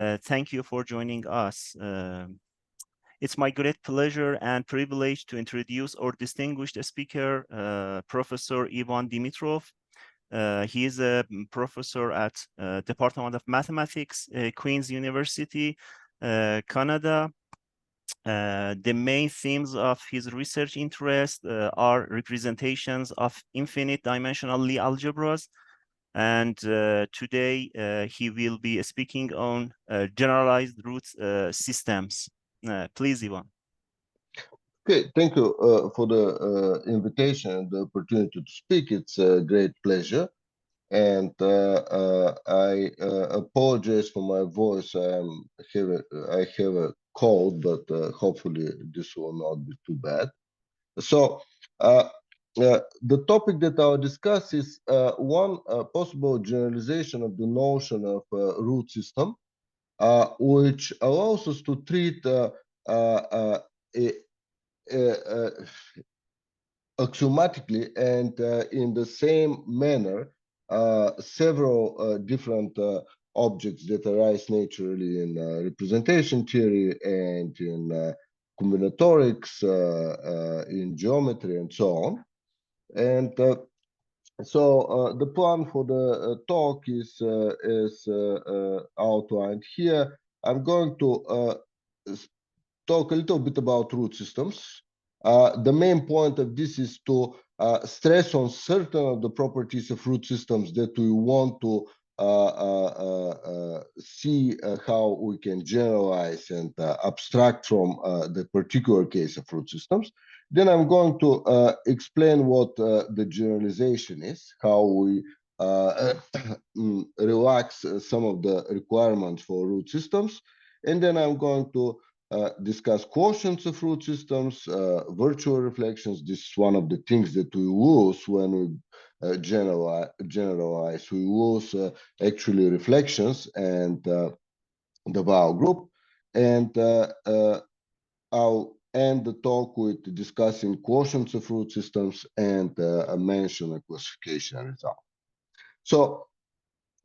Thank you for joining us. It's my great pleasure and privilege to introduce our distinguished speaker, Professor Ivan Dimitrov. He is a professor at Department of Mathematics, Queen's University, Canada. The main themes of his research interest are representations of infinite dimensional Lie algebras, and today he will be speaking on generalized root systems. Please, Ivan. Okay, thank you for the invitation and the opportunity to speak. It's a great pleasure. And I apologize for my voice. I have a cold, but hopefully this will not be too bad. So the topic that I'll discuss is one possible generalization of the notion of root system, which allows us to treat a, axiomatically and in the same manner several different objects that arise naturally in representation theory and in combinatorics, in geometry, and so on. And so the plan for the talk is outlined here. I'm going to talk a little bit about root systems. The main point of this is to stress on certain of the properties of root systems that we want to see how we can generalize and abstract from the particular case of root systems. Then I'm going to explain what the generalization is, how we relax some of the requirements for root systems. And then I'm going to discuss quotients of root systems, virtual reflections. This is one of the things that we lose when we generalize. We lose actually reflections and the Weyl group. And I'll end the talk with discussing quotients of root systems and mention a classification result. So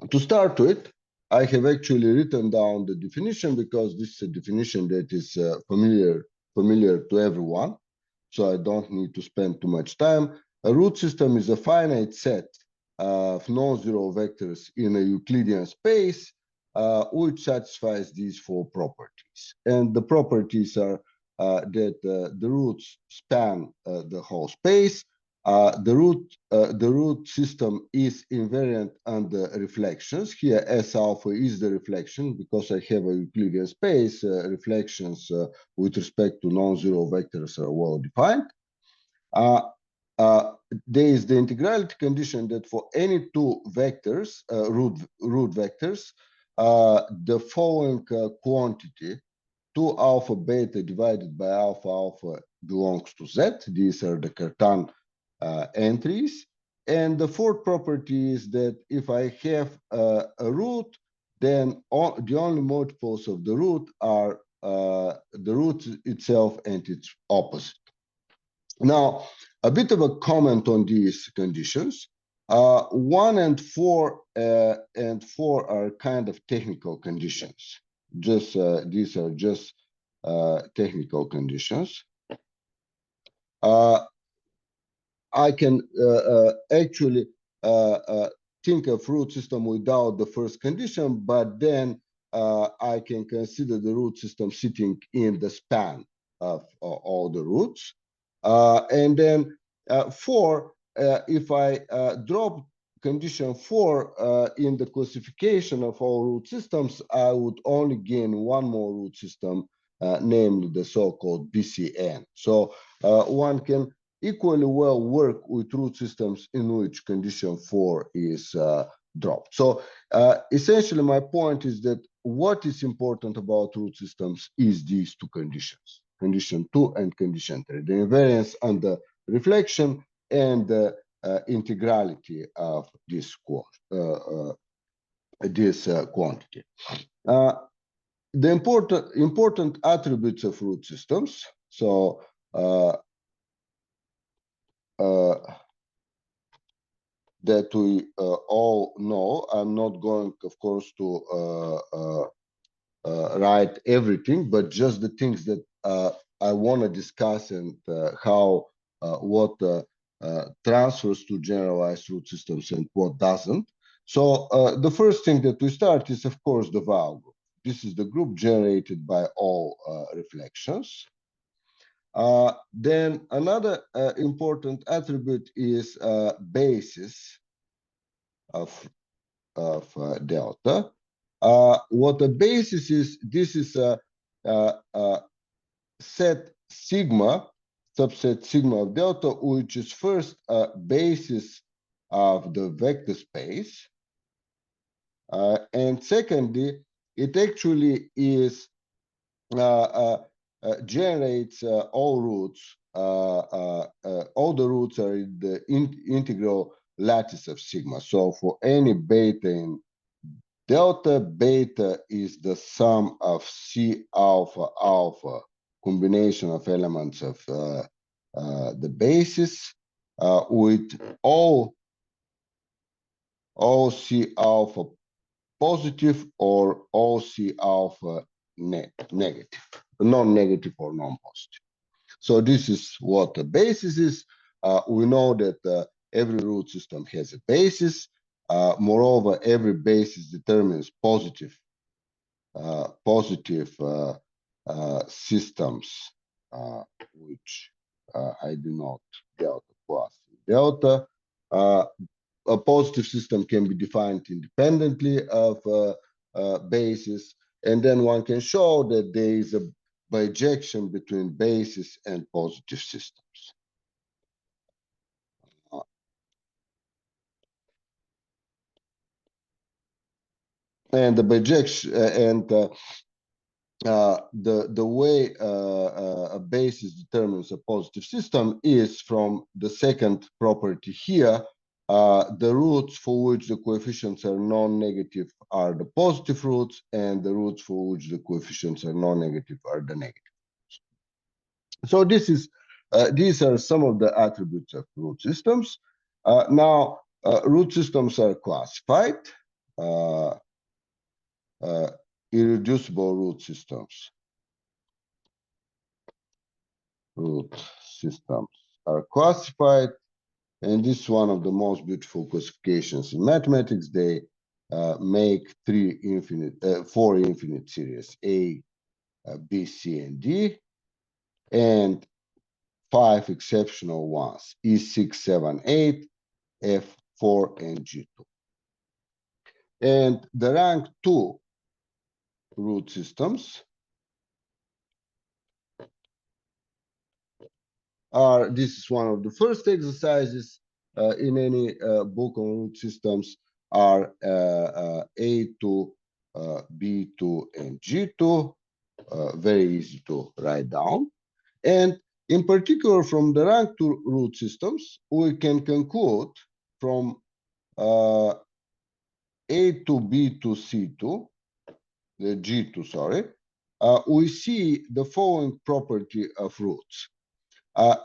to start with, I have actually written down the definition because this is a definition that is familiar to everyone. So I don't need to spend too much time. A root system is a finite set of non-zero vectors in a Euclidean space, which satisfies these four properties. And the properties are that the roots span the whole space. The root system is invariant under reflections. Here, S alpha is the reflection because I have a Euclidean space. Reflections with respect to non-zero vectors are well defined. There is the integrality condition that for any two vectors, root vectors, the following quantity, 2 alpha beta divided by alpha alpha belongs to Z. These are the Cartan entries. And the fourth property is that if I have a root, then the only multiples of the root are the root itself and its opposite. Now, a bit of a comment on these conditions. 1 and 4 are kind of technical conditions. These are just technical conditions. I can actually think of root system without the first condition, but then I can consider the root system sitting in the span of all the roots. And then 4, if I drop condition 4 in the classification of all root systems, I would only gain one more root system, namely the so-called BCN. So one can equally well work with root systems in which condition 4 is dropped. So essentially my point is that what is important about root systems is these two conditions, condition 2 and condition 3, the invariance under reflection and the integrality of this quantity. The important attributes of root systems. So that we all know. I'm not going, of course, to write everything, but just the things that I want to discuss and how what transfers to generalized root systems and what doesn't. So the first thing that we start is, of course, the vowel group. This is the group generated by all reflections. Then another important attribute is basis of delta. What a basis is, this is a set sigma, subset sigma of delta, which is first a basis of the vector space. And secondly, it actually is generates all roots. All the roots are in the integral lattice of sigma. So for any beta in delta, beta is the sum of C alpha alpha combination of elements of the basis with all C alpha positive or all C alpha negative, non-negative or non-positive. So this is what the basis is. We know that every root system has a basis. Moreover, every basis determines positive systems, which I do not delta plus delta. A positive system can be defined independently of basis, and then one can show that there is a bijection between basis and positive systems. And the bijection and the way a basis determines a positive system is from the second property here. The roots for which the coefficients are non-negative are the positive roots, and the roots for which the coefficients are non-negative are the negative. So this is these are some of the attributes of root systems. Now, root systems are classified. Irreducible root systems. Root systems are classified, and this is one of the most beautiful classifications in mathematics. They make four infinite series: A, B, C, and D, and 5 exceptional ones: E6, 7, 8, F4, and G2. And the rank 2 root systems are, this is one of the first exercises in any book on root systems, are A2, B2, and G2. Very easy to write down. And in particular, from the rank 2 root systems, we can conclude from A to B to C2, the G2, sorry, we see the following property of roots.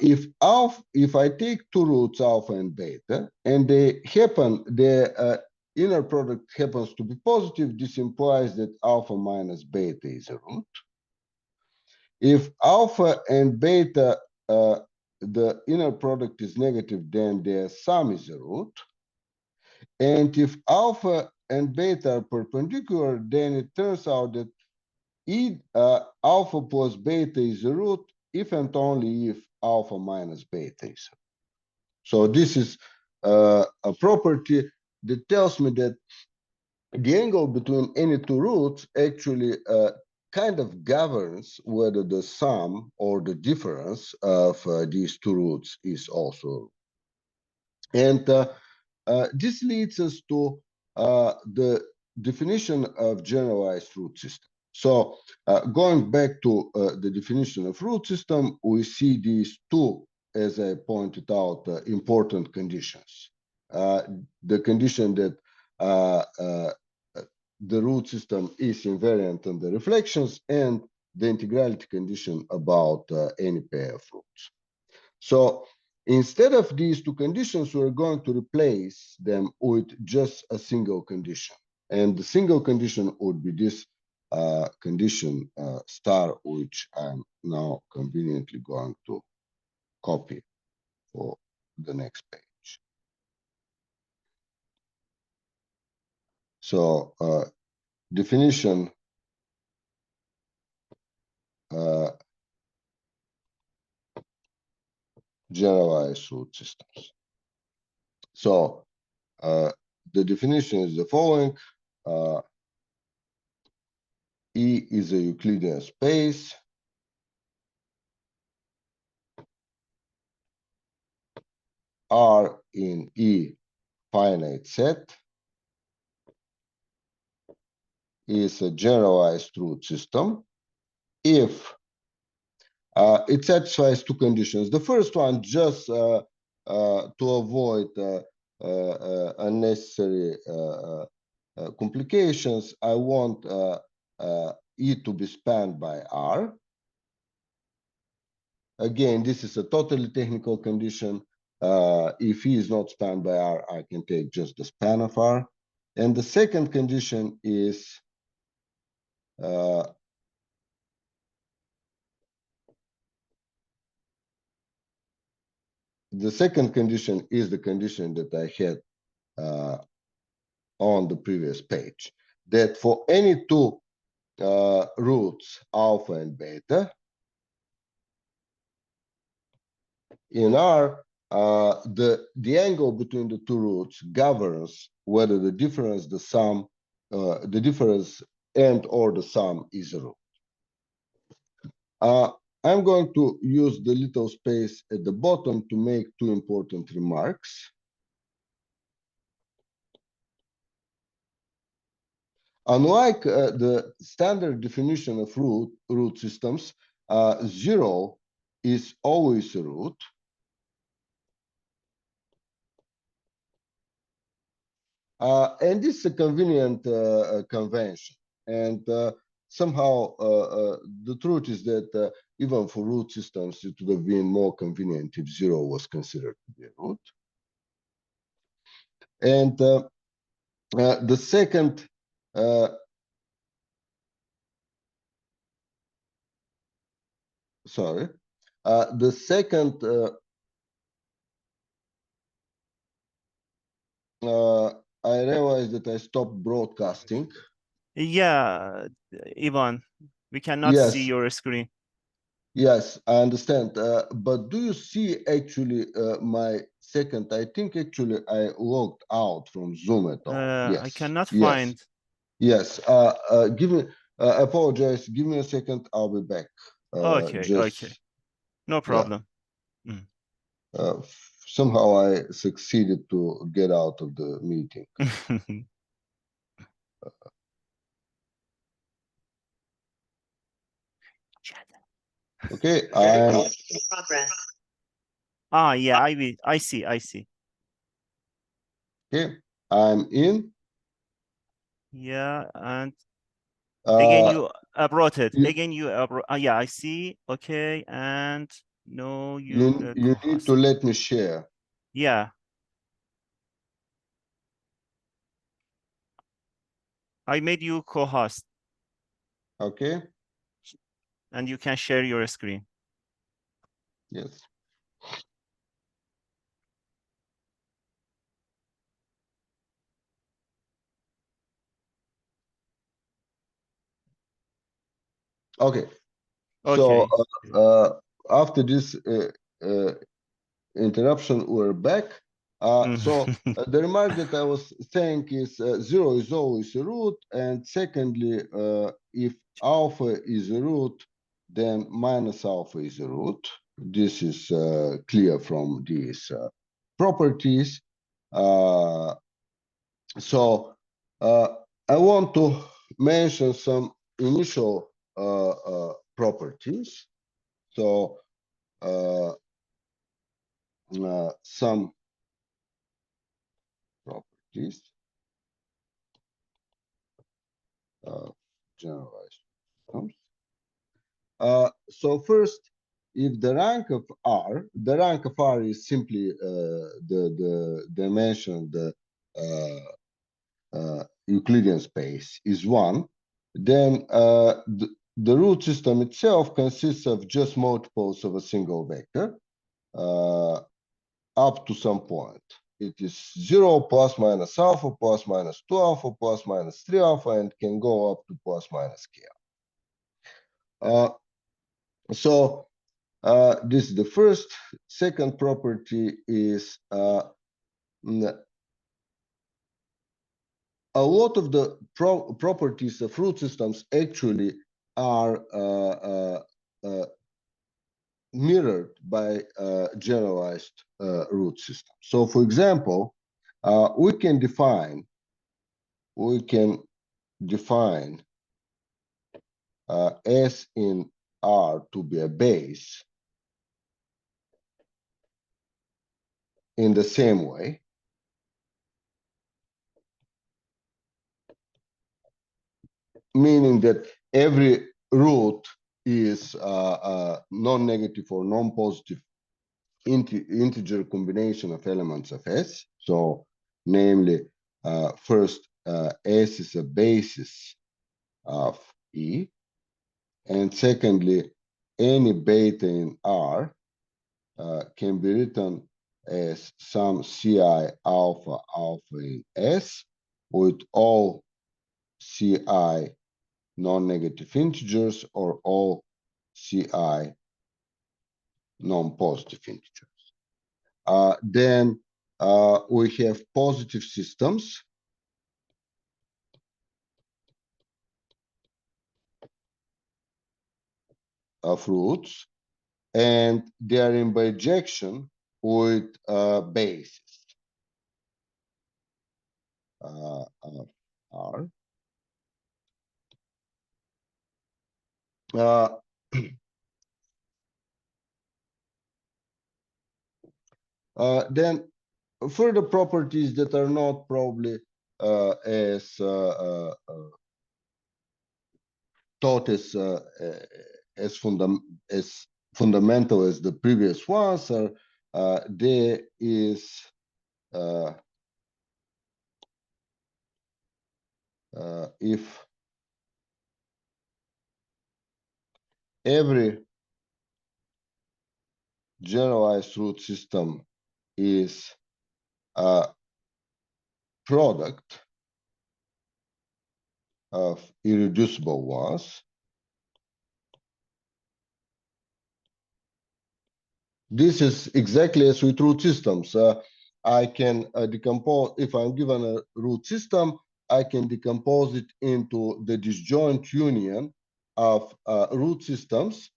If I take two roots, alpha and beta, and they happen, the inner product happens to be positive, this implies that alpha minus beta is a root. If alpha and beta, the inner product is negative, then their sum is a root. And if alpha and beta are perpendicular, then it turns out that alpha plus beta is a root if and only if alpha minus beta is a root. So this is a property that tells me that the angle between any two roots actually kind of governs whether the sum or the difference of these two roots is also. And this leads us to the definition of generalized root system. So going back to the definition of root system, we see these two, as I pointed out, important conditions. The condition that the root system is invariant on the reflections, and the integrality condition about any pair of roots. So instead of these two conditions, we're going to replace them with just a single condition. And the single condition would be this condition star, which I'm now conveniently going to copy for the next page. So definition generalized root systems. So the definition is the following. E is a Euclidean space. R in E finite set is a generalized root system if it satisfies two conditions. The first one, just to avoid unnecessary complications, I want E to be spanned by R. Again, this is a totally technical condition. If E is not spanned by R, I can take just the span of R. And the second condition is the second condition is the condition that I had on the previous page, that for any two roots, alpha and beta, in R, the angle between the two roots governs whether the difference, the sum, the difference and or the sum is a root. I'm going to use the little space at the bottom to make two important remarks. Unlike the standard definition of root systems, 0 is always a root. And this is a convenient convention. And somehow the truth is that even for root systems, it would have been more convenient if 0 was considered to be a root. And the second sorry, the second I realized that I stopped broadcasting. Yeah, Ivan, we cannot see your screen. Yes, I understand. But do you see actually my second? I think actually I logged out from Zoom at all. Yes. I cannot find. Yes. Give me. I apologize. Give me a second. I'll be back. Okay. No problem. Yeah. Somehow I succeeded to get out of the meeting. Okay. Yeah, I see. Okay. I'm in. Yeah, and again you brought it. Again you yeah, I see. Okay, and no, you need to let me share. Yeah. I made you co-host. Okay. And you can share your screen. Yes. Okay. So after this interruption, we're back. So the remark that I was saying is 0 is always a root, and secondly, if alpha is a root, then minus alpha is a root. This is clear from these properties. So I want to mention some initial properties. So some properties generalized systems. So first, if the rank of R is simply the dimension of the Euclidean space is 1, then the root system itself consists of just multiples of a single vector up to some point. It is 0 plus minus alpha plus minus 2 alpha plus minus 3 alpha and can go up to plus minus k. So this is the first. Second property is a lot of the properties of root systems actually are mirrored by generalized root system. So, for example, we can define S in R to be a base in the same way, meaning that every root is a non-negative or non-positive integer combination of elements of S. So, namely, first, S is a basis of E, and secondly, any beta in R can be written as some Ci alpha alpha in S with all Ci non-negative integers or all Ci non-positive integers. Then we have positive systems of roots, and they are in bijection with bases R. Then further properties that are not probably as taught as fundamental as the previous ones are. There is if every generalized root system is a product of irreducible ones, this is exactly as with root systems. I can decompose, if I'm given a root system, I can decompose it into the disjoint union of root systems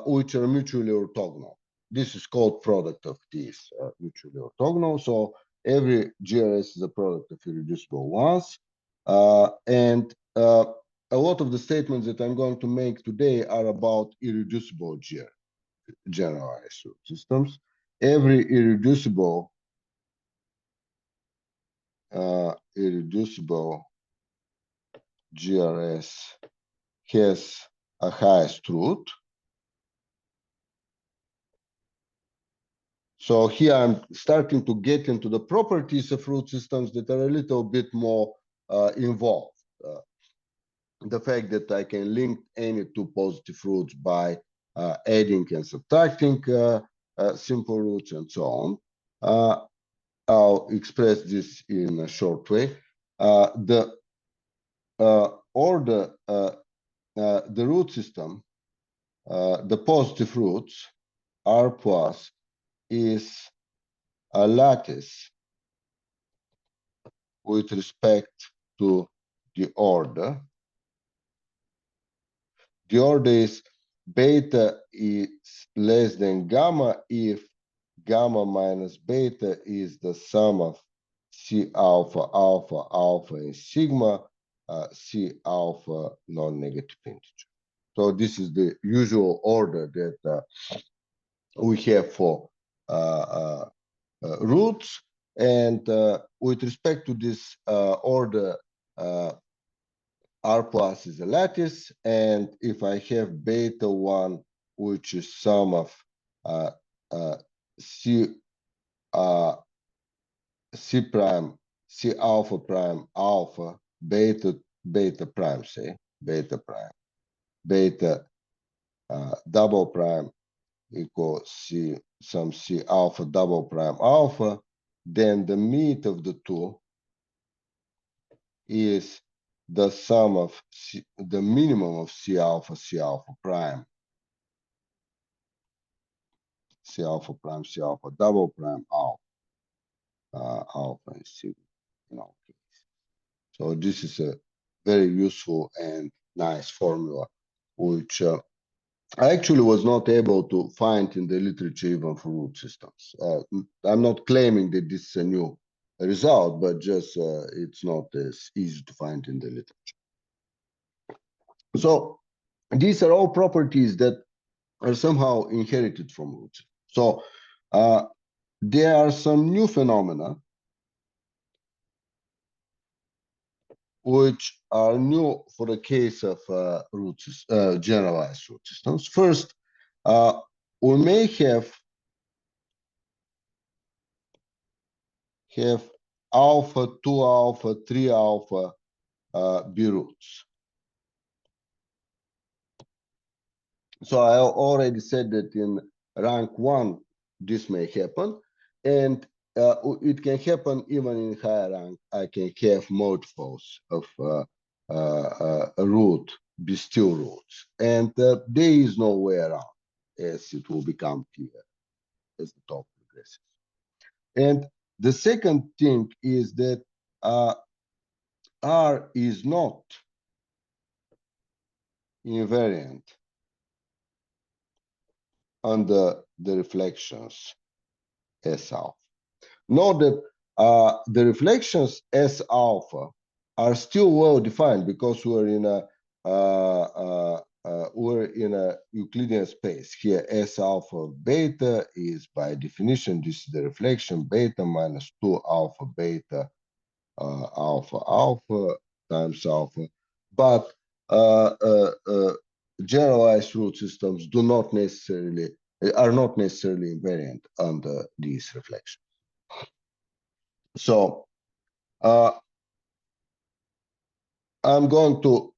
which are mutually orthogonal. This is called product of these mutually orthogonal. So every GRS is a product of irreducible ones. And a lot of the statements that I'm going to make today are about irreducible generalized root systems. Every irreducible GRS has a highest root. So here I'm starting to get into the properties of root systems that are a little bit more involved. The fact that I can link any two positive roots by adding and subtracting simple roots and so on. I'll express this in a short way. The root system, the positive roots, R plus, is a lattice with respect to the order. The order is beta is less than gamma if gamma minus beta is the sum of C alpha, alpha, alpha, and sigma, C alpha non-negative integer. So this is the usual order that we have for roots. And with respect to this order, R plus is a lattice. And if I have beta 1, which is sum of C alpha prime alpha beta prime, say, beta prime, beta double prime equals C, some C alpha double prime alpha, then the mean of the two is the sum of C, the minimum of C alpha prime, C alpha prime, C alpha double prime alpha, alpha and C, in all cases. So this is a very useful and nice formula, which I actually was not able to find in the literature even for root systems. I'm not claiming that this is a new result, but just it's not as easy to find in the literature. So these are all properties that are somehow inherited from roots. So there are some new phenomena which are new for the case of generalized root systems. First, we may have alpha, 2 alpha, 3 alpha B roots. So I already said that in rank 1, this may happen, and it can happen even in higher rank. I can have multiples of a root, be still roots, and there is no way around, as it will become clear as the talk progresses. And the second thing is that R is not invariant under the reflections S alpha. Note that the reflections S alpha are still well defined because we're in a Euclidean space. Here S alpha beta is by definition, this is the reflection beta minus 2 alpha beta alpha alpha times alpha. But generalized root systems are not necessarily invariant under these reflections. So I'm going to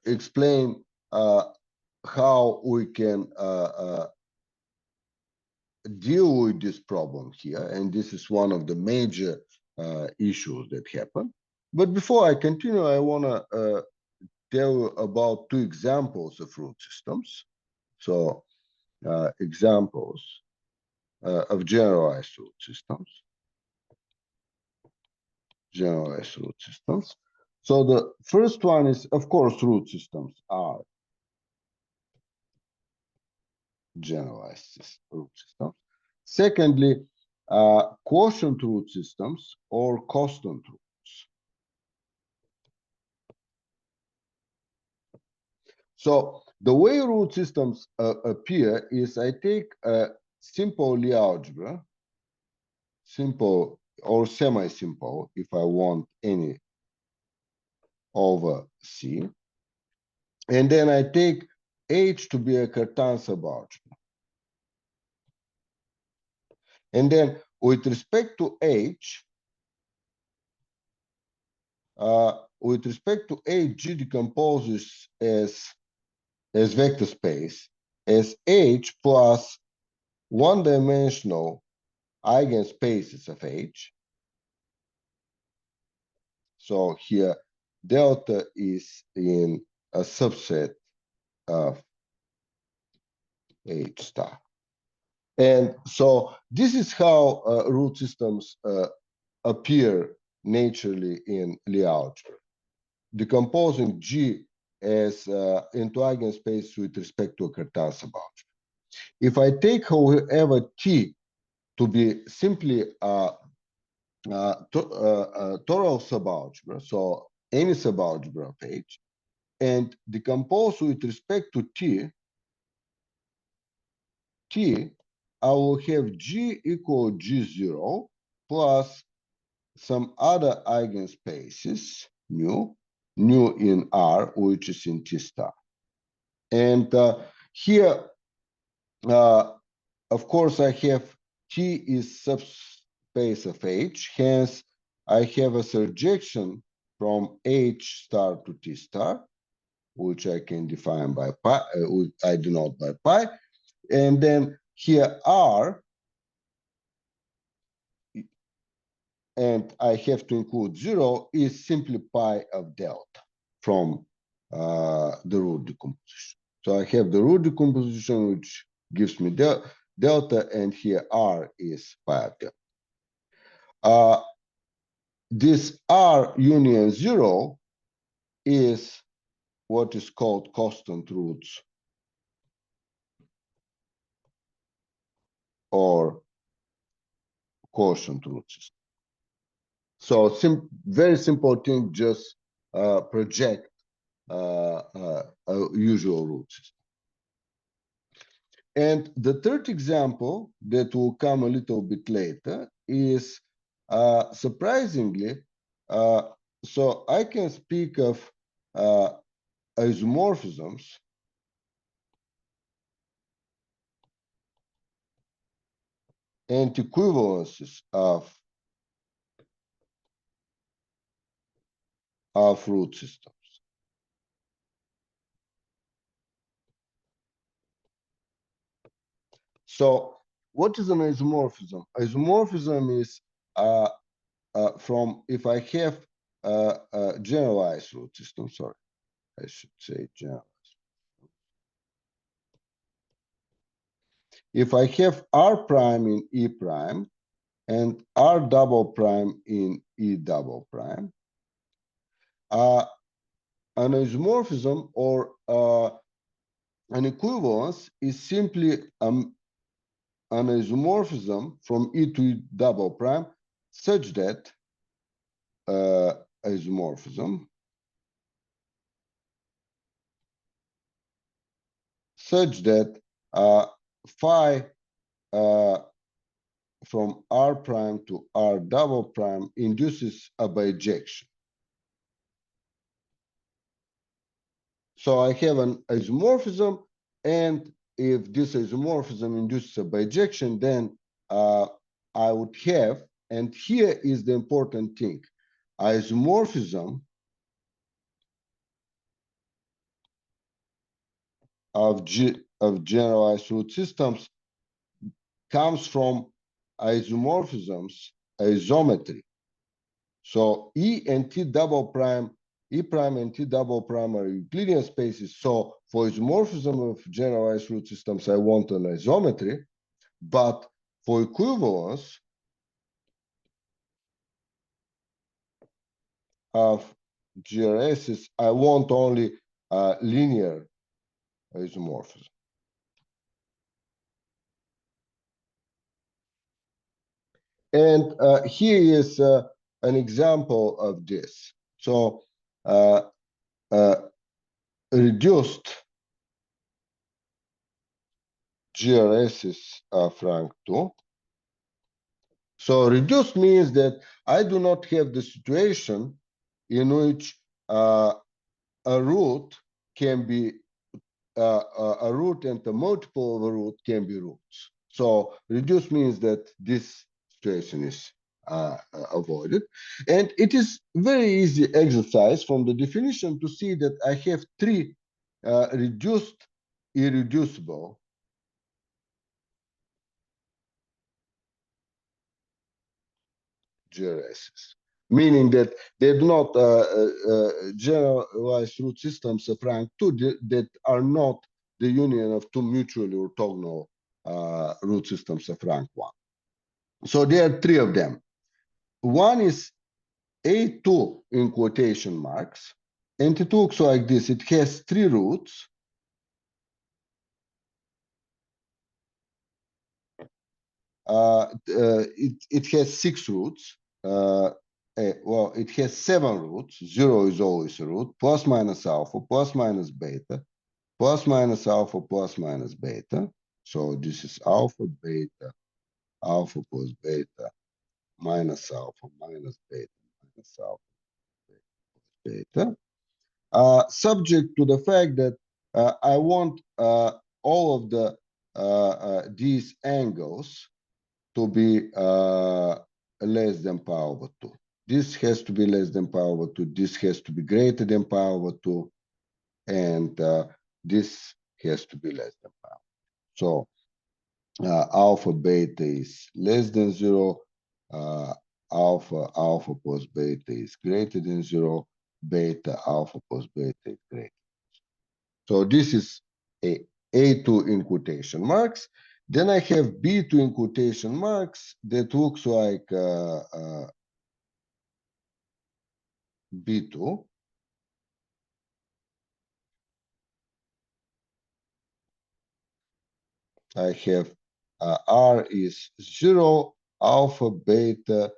explain how we can deal with this problem here, and this is one of the major issues that happen. But before I continue, I want to tell you about two examples of root systems. So examples of generalized root systems. Generalized root systems. So the first one is, of course, root systems are generalized root systems. Secondly, quotient root systems or constant roots. So the way root systems appear is I take a simple Lie algebra, simple or semi-simple, if I want any over C, and then I take H to be a Cartan subalgebra. And then with respect to H, G decomposes as vector space as H plus one-dimensional eigenspaces of H. So here, delta is in a subset of H star. And so this is how root systems appear naturally in Lie algebra, decomposing G as into eigenspace with respect to a Cartan subalgebra. If I take, however, T to be simply a total subalgebra, so any subalgebra of H, and decompose with respect to T, I will have G equal G0 plus some other eigenspaces, nu in R, which is in T star. And here, of course, I have T is subspace of H, hence I have a surjection from H star to T star, which I can define by pi, I denote by pi. And then here R, and I have to include 0, is simply pi of delta from the root decomposition. So I have the root decomposition, which gives me delta, and here R is pi of delta. This R union 0 is what is called constant roots or quotient root system. So very simple thing, just project a usual root system. And the third example that will come a little bit later is surprisingly, so I can speak of isomorphisms and equivalences of root systems. So what is an isomorphism? Isomorphism is from, if I have a generalized root system, sorry, I should say generalized. If I have R prime in E prime and R double prime in E double prime, an isomorphism or an equivalence is simply an isomorphism from E to E double prime such that isomorphism such that phi from R prime to R double prime induces a bijection. So I have an isomorphism, and if this isomorphism induces a bijection, then I would have, and here is the important thing, isomorphism of generalized root systems comes from isomorphisms isometry. So E and T double prime, E prime and T double prime are Euclidean spaces. So for isomorphism of generalized root systems, I want an isometry, but for equivalence of GRSs, I want only linear isomorphism. And here is an example of this. So reduced GRSs of rank 2. So reduced means that I do not have the situation in which a root can be a root and a multiple of a root can be roots. So reduced means that this situation is avoided. And it is very easy exercise from the definition to see that I have three reduced irreducible GRSs, meaning that they do not generalize root systems of rank 2 that are not the union of two mutually orthogonal root systems of rank 1. So there are three of them. One is A2 in quotation marks, and it looks like this. It has three roots. It has six roots. Well, it has seven roots. 0 is always a root. Plus minus alpha, plus minus beta, plus minus alpha, plus minus beta. So this is alpha, beta, alpha plus beta, minus alpha, minus beta, minus alpha, beta. Subject to the fact that I want all of these angles to be less than pi over 2. This has to be less than pi over 2. This has to be greater than pi over 2. and this has to be less than pi. So alpha beta is less than 0, alpha plus beta is greater than 0, beta alpha plus beta is greater. So this is A2 in quotation marks. Then I have B2 in quotation marks that looks like B2. I have R is 0, alpha, beta,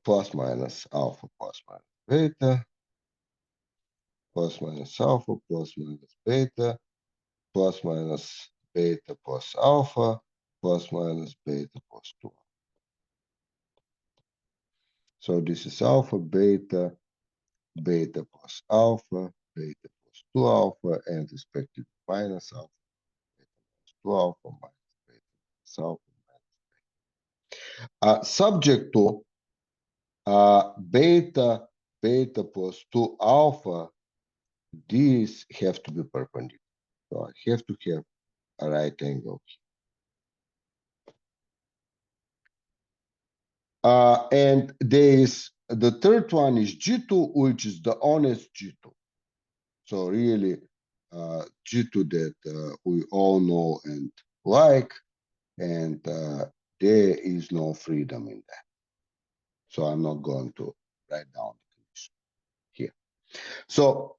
plus minus alpha, plus minus beta, plus minus alpha, plus minus beta, plus minus beta plus alpha, plus minus beta plus 2. So this is alpha, beta, beta plus alpha, beta plus 2 alpha, and respectively minus alpha, beta plus 2 alpha, minus beta plus alpha. Subject to beta, beta plus 2 alpha, these have to be perpendicular. So I have to have a right angle. And there is the third one is G2, which is the honest G2. So really, G2 that we all know and like, and there is no freedom in that. So I'm not going to write down the condition here. So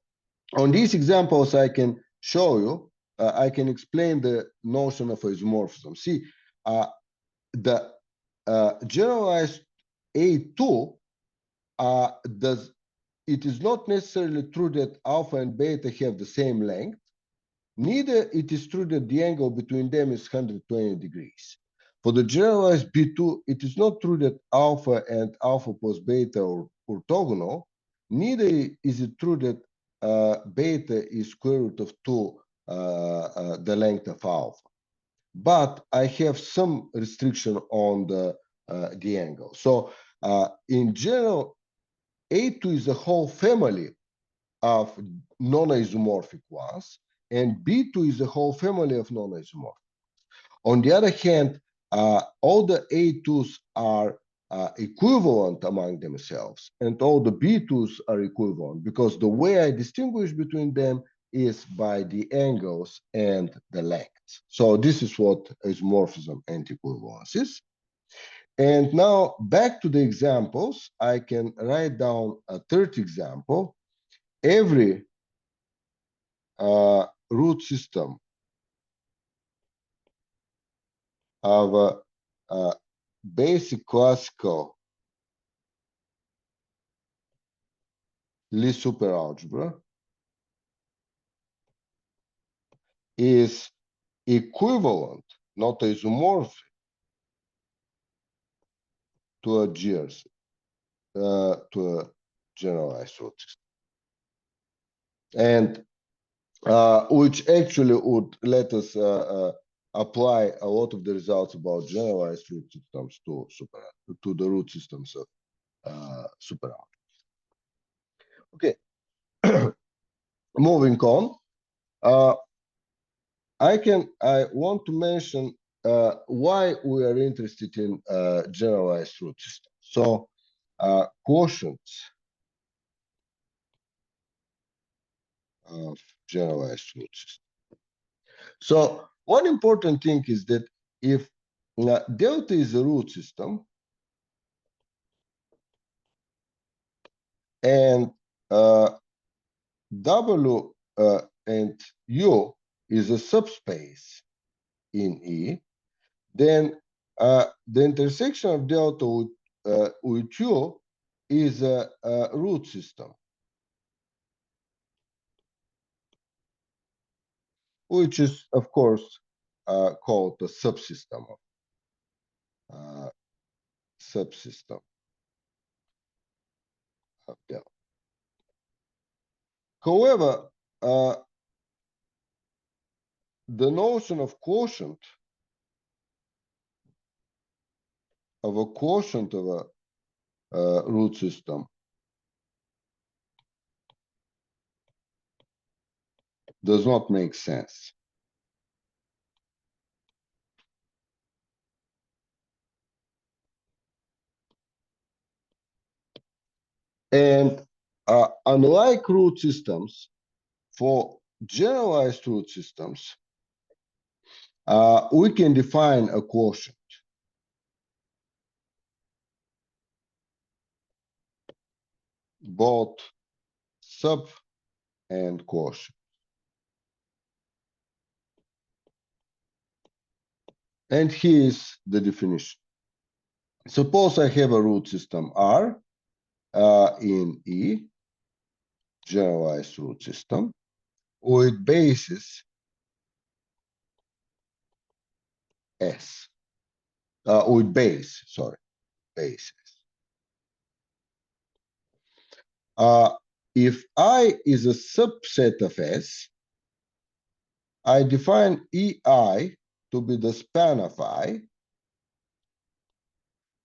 on these examples, I can show you, I can explain the notion of isomorphism. See, the generalized A2 does it is not necessarily true that alpha and beta have the same length. Neither it is true that the angle between them is 120 degrees. For the generalized B2, it is not true that alpha and alpha plus beta are orthogonal. Neither is it true that beta is square root of 2, the length of alpha. But I have some restriction on the angle. So in general, A2 is a whole family of non-isomorphic ones, and B2 is a whole family of non-isomorphic. On the other hand, all the A2s are equivalent among themselves, and all the B2s are equivalent because the way I distinguish between them is by the angles and the lengths. So this is what isomorphism and equivalence is. And now back to the examples, I can write down a third example. Every root system of a basic classical Lie superalgebra is equivalent, not isomorphic, to a GRC, to a generalized root system. And which actually would let us apply a lot of the results about generalized root systems to the root systems of superalgebra. Okay, moving on. I want to mention why we are interested in generalized root systems. So quotients of generalized root system. So one important thing is that if delta is a root system and W and U is a subspace in E, then the intersection of delta with U is a root system, which is, of course, called the subsystem of delta. However, the notion of quotient of a root system does not make sense. And unlike root systems, for generalized root systems, we can define a quotient, both sub and quotient. And here is the definition. Suppose I have a root system R in E, generalized root system, with basis S, with base, sorry, basis. If I is a subset of S, I define EI to be the span of I,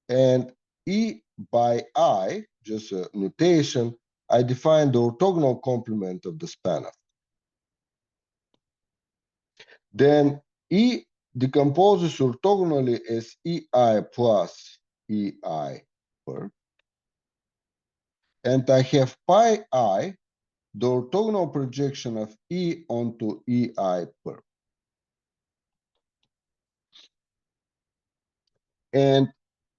and E by I, just a notation, I define the orthogonal complement of the span of. Then E decomposes orthogonally as EI plus EI per. And I have pi I, the orthogonal projection of E onto EI per. And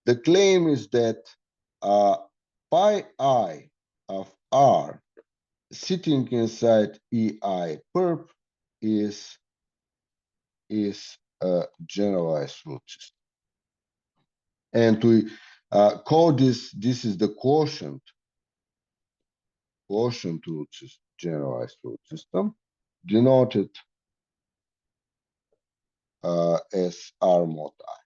the claim is that pi I of R sitting inside EI perp is a generalized root system. And we call this is the quotient root system, generalized root system, denoted as R mod I.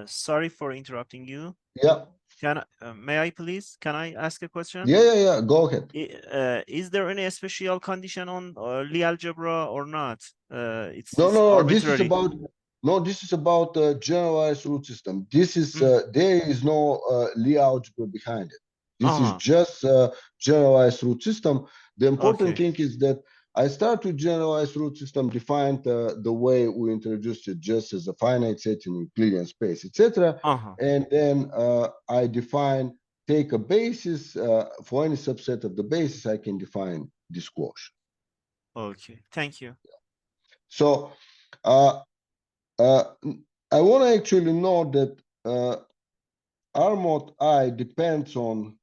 Sorry for interrupting you. Yeah. May I please? Can I ask a question? Yeah. Go ahead. Is there any special condition on Lie algebra or not? It's No. arbitrary. This is about generalized root system. This is there is no Lie algebra behind it. This is just generalized root system. The important thing is that I start with generalized root system defined the way we introduced it, just as a finite set in Euclidean space, etc. And then I take a basis for any subset of the basis. I can define this quotient. Okay, thank you. So I want to actually note that R mod I depends on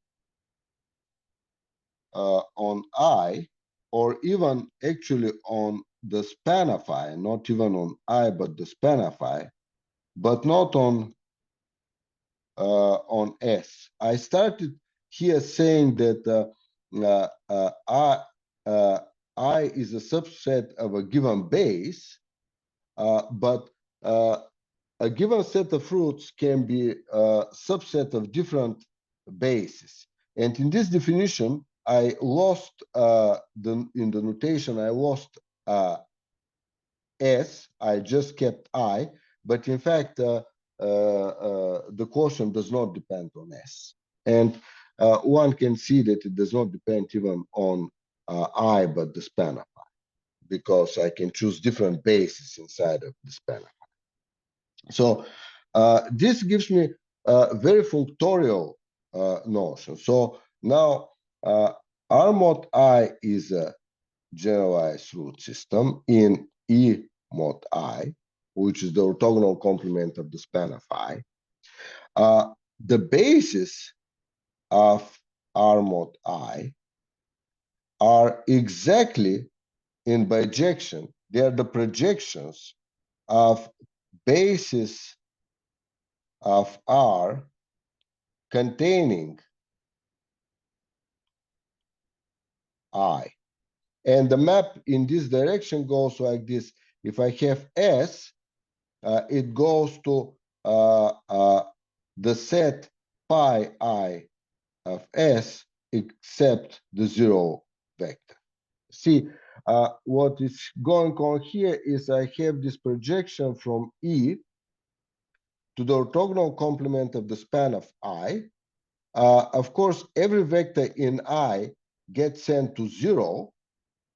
I, or even actually on the span of I, not even on I, but the span of I, but not on S. I started here saying that I is a subset of a given base, but a given set of roots can be a subset of different bases. And in this definition, I lost in the notation, I lost S, I just kept I, but in fact, the quotient does not depend on S. And one can see that it does not depend even on I, but the span of I, because I can choose different bases inside of the span of I. So this gives me a very functorial notion. So now R mod I is a generalized root system in E mod I, which is the orthogonal complement of the span of I. The basis of R mod I are exactly in bijection. They are the projections of basis of R containing I. And the map in this direction goes like this. If I have S, it goes to the set pi I of S except the zero vector. See, what is going on here is I have this projection from E to the orthogonal complement of the span of I, Of course, every vector in I gets sent to 0,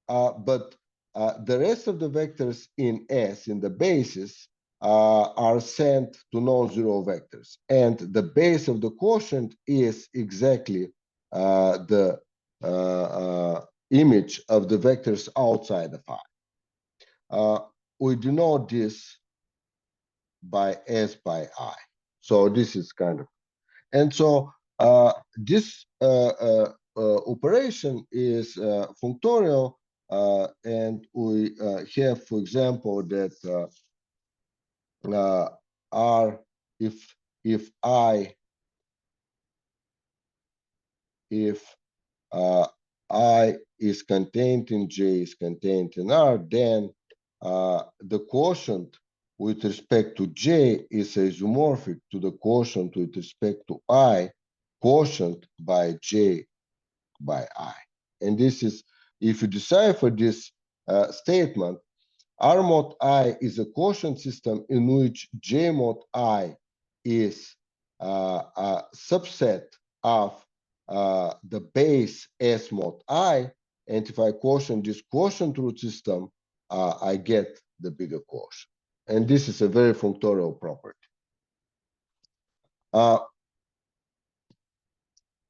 but the rest of the vectors in S, in the basis, are sent to non-zero vectors. And the base of the quotient is exactly the image of the vectors outside of I. We denote this by S by I. So this is kind of, and so this operation is functorial, and we have, for example, that R, if I, if I is contained in J is contained in R, then the quotient with respect to J is isomorphic to the quotient with respect to I, quotient by J by I. And this is, if you decipher this statement, R mod I is a quotient system in which J mod I is a subset of the base S mod I. And if I quotient this quotient root system, I get the bigger quotient. And this is a very functorial property.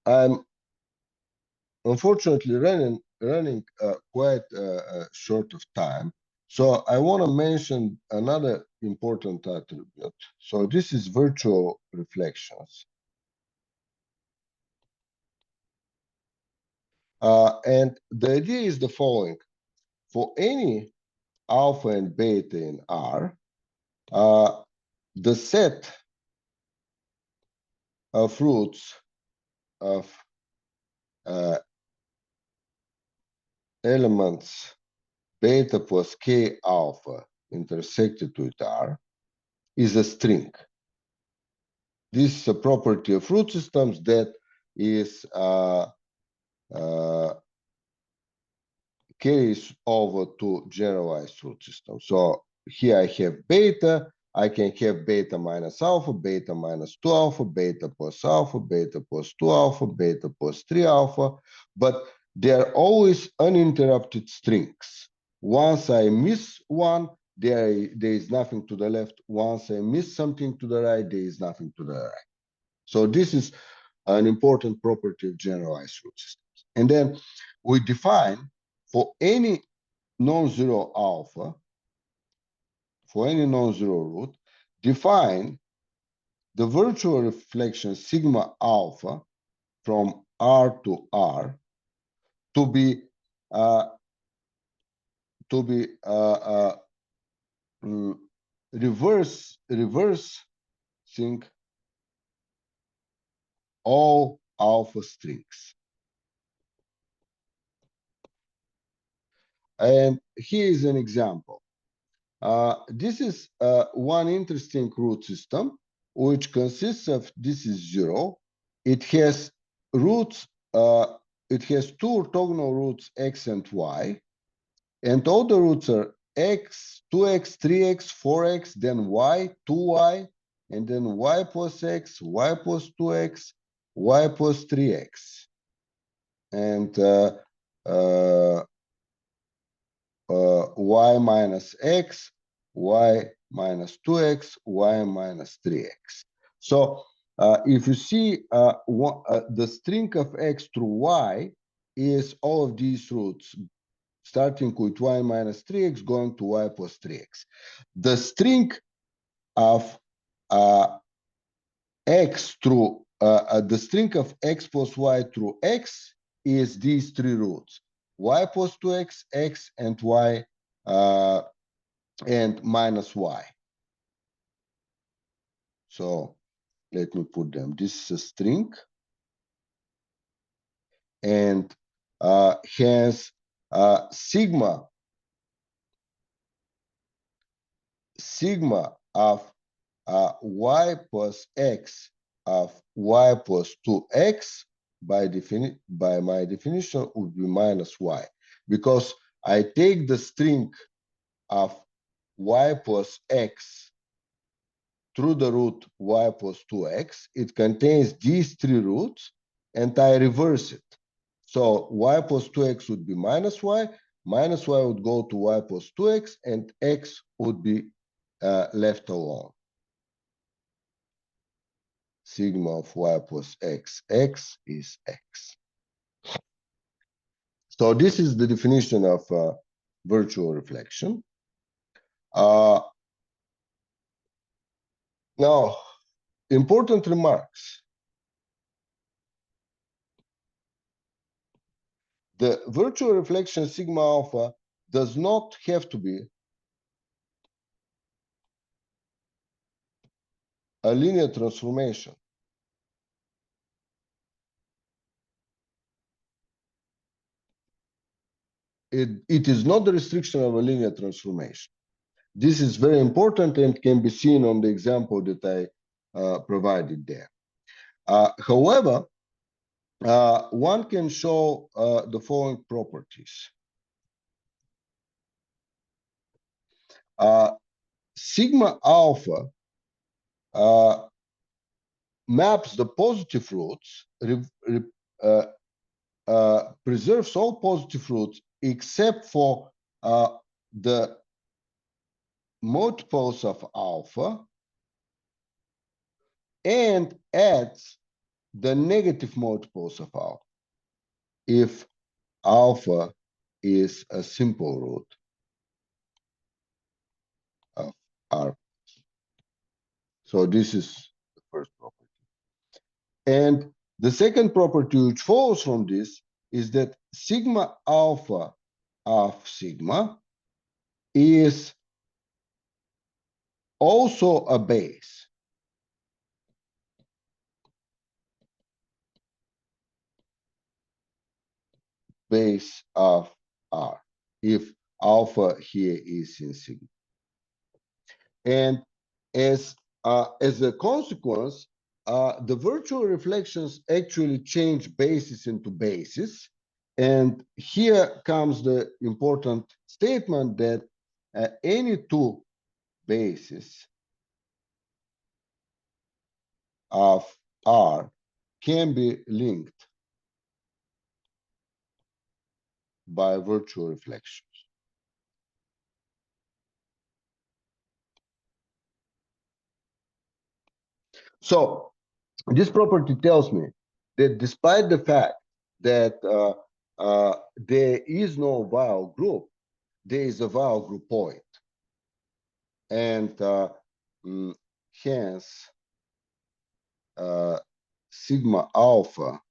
I'm unfortunately running quite short of time. So I want to mention another important attribute. So this is virtual reflections. And the idea is the following. For any alpha and beta in R, the set of roots of elements beta plus k alpha intersected with R is a string. This is a property of root systems that is carries over to generalized root system. So here I have beta. I can have beta minus alpha, beta minus 2 alpha, beta plus alpha, beta plus 2 alpha, beta plus 3 alpha, but they're always uninterrupted strings. Once I miss one, there is nothing to the left. Once I miss something to the right, there is nothing to the right. So this is an important property of generalized root systems. And then we define for any non-zero alpha, for any non-zero root, define the virtual reflection sigma alpha from R to R to be reversing all alpha strings. And here is an example. This is one interesting root system, which consists of, this is 0. It has roots, it has two orthogonal roots, x and y, and all the roots are x, 2x, 3x, 4x, then y, 2y, and then y plus x, y plus 2x, y plus 3x. And y minus x, y minus 2x, y minus 3x. So if you see the string of x through y is all of these roots, starting with y minus 3x, going to y plus 3x. The string of x through, the string of x plus y through x is these three roots, y plus 2x, x, and y, and minus y. So let me put them. This is a string and has sigma of y plus x of y plus 2x by my definition would be minus y, because I take the string of y plus x through the root y plus 2x. It contains these three roots, and I reverse it. So y plus 2x would be minus y would go to y plus 2x, and x would be left alone. Sigma of y plus x is x. So this is the definition of virtual reflection. Now, important remarks. The virtual reflection sigma alpha does not have to be a linear transformation. It is not the restriction of a linear transformation. This is very important and can be seen on the example that I provided there. However, one can show the following properties. Sigma alpha maps the positive roots, preserves all positive roots except for the multiples of alpha, and adds the negative multiples of alpha if alpha is a simple root of R. So this is the first property. And the second property which follows from this is that sigma alpha of sigma is also a base. Base of R, if alpha here is in sigma. And as a consequence, the virtual reflections actually change bases into bases. And here comes the important statement that any two bases of R can be linked by virtual reflections. So this property tells me that despite the fact that there is no Weyl group, there is a Weyl groupoid. And hence, sigma alpha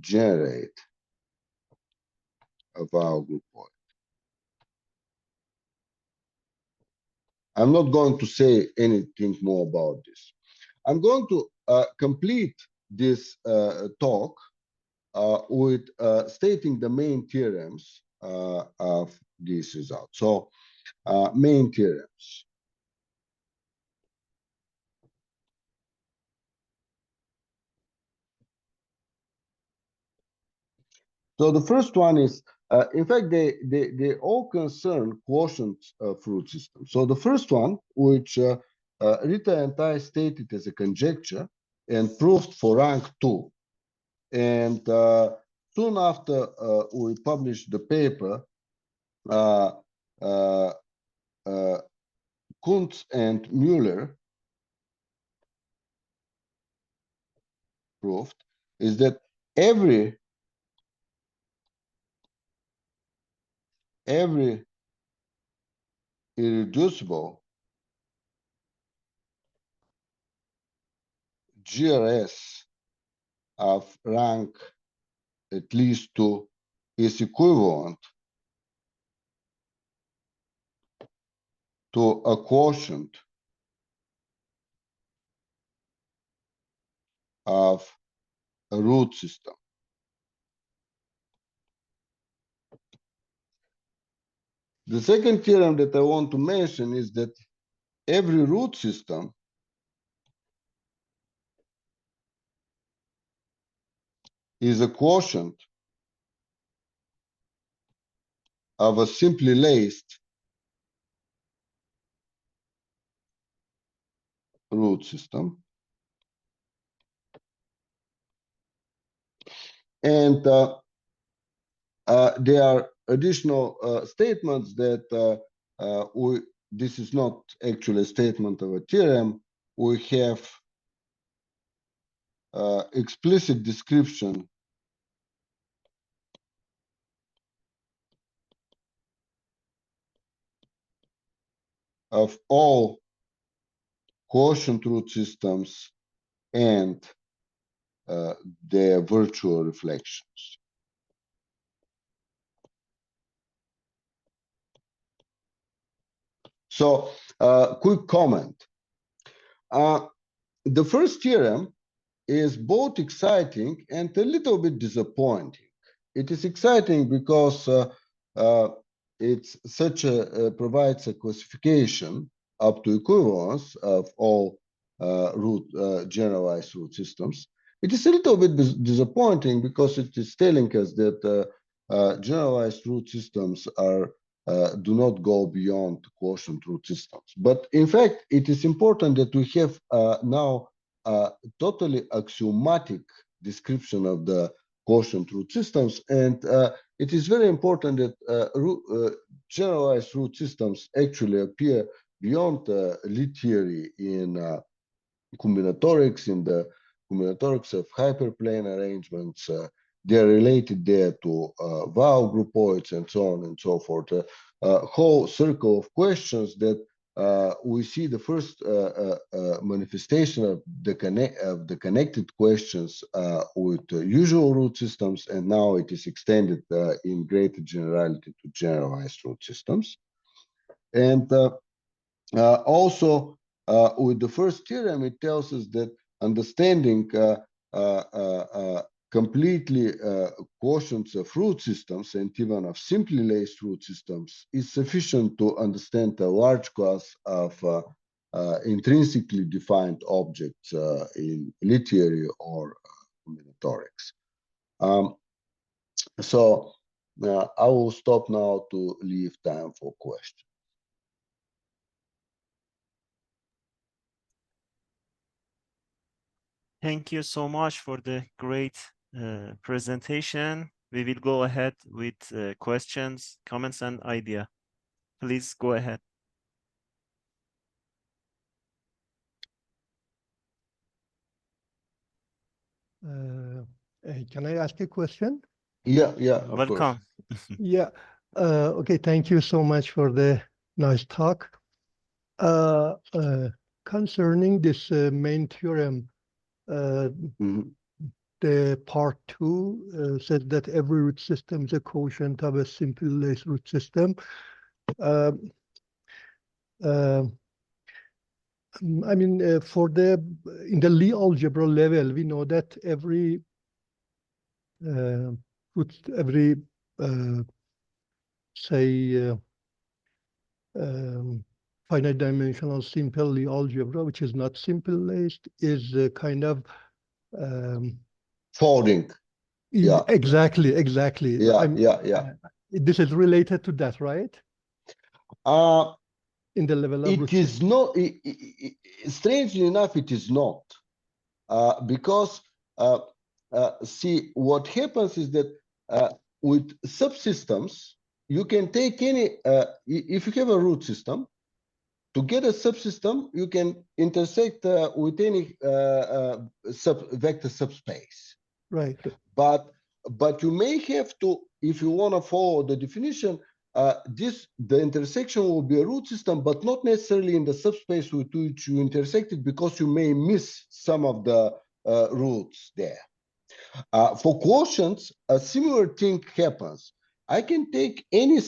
generate a Weyl groupoid. I'm not going to say anything more about this. I'm going to complete this talk with stating the main theorems of this result. So, main theorems. So the first one is, in fact, they all concern quotient fruit system. So the first one, which Rita and I stated as a conjecture and proved for rank 2. And soon after we published the paper, Kuntz and Mueller proved is that every irreducible GRS of rank at least 2 is equivalent to a quotient of a root system. The second theorem that I want to mention is that every root system is a quotient of a simply laced root system. And there are additional statements that this is not actually a statement of a theorem. We have explicit description of all quotient root systems and their virtual reflections. So, quick comment. The first theorem is both exciting and a little bit disappointing. It is exciting because it's such a provides a classification up to equivalence of all generalized root systems. It is a little bit disappointing because it is telling us that generalized root systems are do not go beyond quotient root systems. But in fact, it is important that we have now a totally axiomatic description of the quotient root systems, and it is very important that generalized root systems actually appear beyond Lie theory in combinatorics, in the combinatorics of hyperplane arrangements. They are related there to Weyl groupoids and so on and so forth. A whole circle of questions that we see the first manifestation of the connected questions with usual root systems, and now it is extended in greater generality to generalized root systems. And also, with the first theorem, it tells us that understanding completely quotients of root systems and even of simply laced root systems is sufficient to understand a large class of intrinsically defined objects in Lie theory or combinatorics. So I will stop now to leave time for questions. Thank you so much for the great presentation. We will go ahead with questions, comments, and idea. Please go ahead. Can I ask a question? Yeah, of Welcome. course. Yeah. Okay. Thank you so much for the nice talk. Concerning this main theorem, the part 2 says that every root system is a quotient of a simple laced root system. I mean, in the Lie algebra level, we know that every say finite dimensional simple Lie algebra, which is not simple laced, is kind of folding. Yeah. Exactly. Yeah. This is related to that, right? In the level of it is not. Strangely enough, it is not, because see, what happens is that with subsystems, you can take any. If you have a root system, to get a subsystem, you can intersect with any vector subspace. Right. But you may have to, if you want to follow the definition, the intersection will be a root system, but not necessarily in the subspace with which you intersected, because you may miss some of the roots there. For quotients, a similar thing happens. I can take any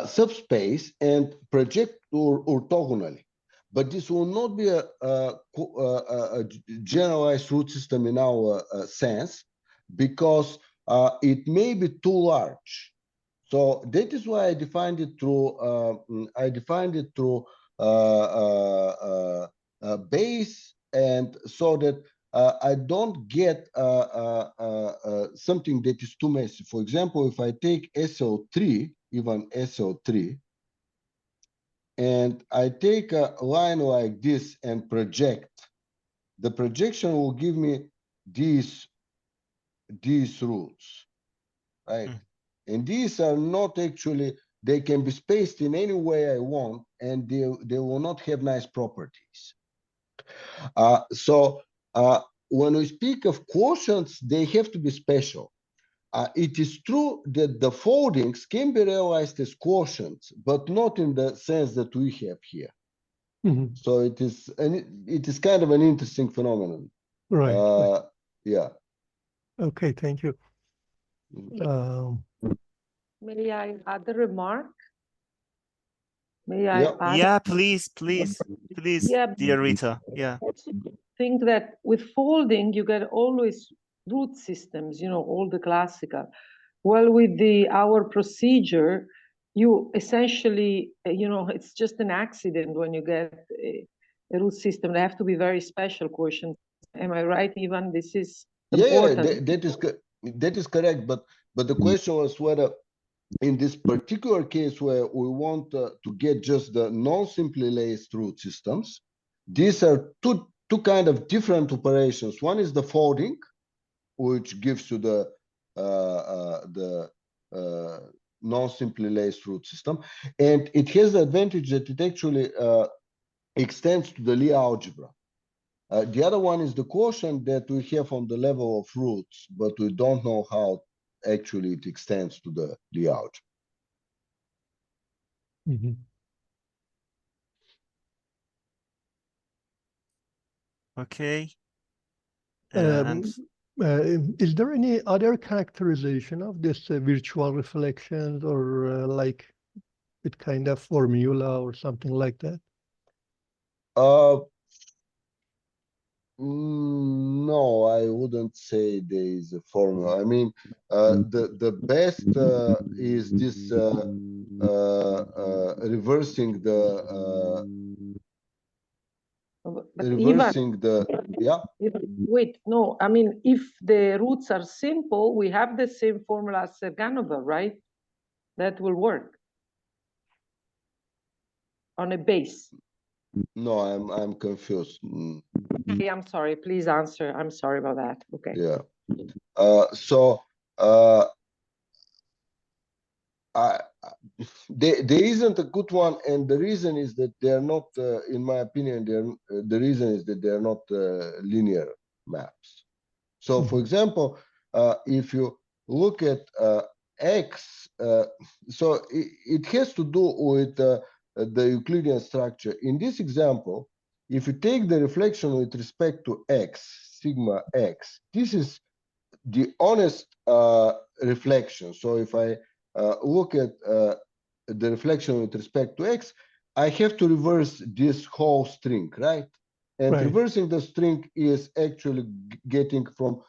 subspace and project orthogonally, but this will not be a generalized root system in our sense, because it may be too large. So that is why I defined it through base, and so that I don't get something that is too messy. For example, if I take SO3, even SO3, and I take a line like this and project, the projection will give me these these roots, right? And these are not actually, they can be spaced in any way I want, and they will not have nice properties. So when we speak of quotients, they have to be special. It is true that the foldings can be realized as quotients, but not in the sense that we have here. Mm-hmm. So it is kind of an interesting phenomenon. Right. Yeah. Okay, thank you. May I add a remark? May I Yeah. add? Yeah, please, Yeah, dear Rita. Yeah. I think that with folding, you get always root systems, you know, all the classical. Well, with our procedure, you essentially, you know, it's just an accident when you get a root system. They have to be very special quotients. Am I right, Ivan? This is important. Yeah, that is correct. But the question was whether in this particular case where we want to get just the non-simply laced root systems, these are two kind of different operations. One is the folding, which gives you the non-simply laced root system, and it has the advantage that it actually extends to the Lie algebra. The other one is the quotient that we have on the level of roots, but we don't know how actually it extends to the Lie algebra. Mm-hmm. Okay. Is there any other characterization of this virtual reflections, or like with kind of formula or something like that? No, I wouldn't say there is a formula. I mean, the best is this reversing yeah. Wait, no, I mean, if the roots are simple, we have the same formula as Serganova, right? That will work on a base. No, I'm confused. Okay, I'm sorry. Please answer. I'm sorry about that. Okay. Yeah. There isn't a good one, and the reason is that they're not, in my opinion, the reason is that they're not linear maps. So, for example, if you look at X, so it has to do with the Euclidean structure. In this example, if you take the reflection with respect to X, sigma X, this is the honest reflection. So if I look at the reflection with respect to X, I have to reverse this whole string, right? And reversing the string is actually getting from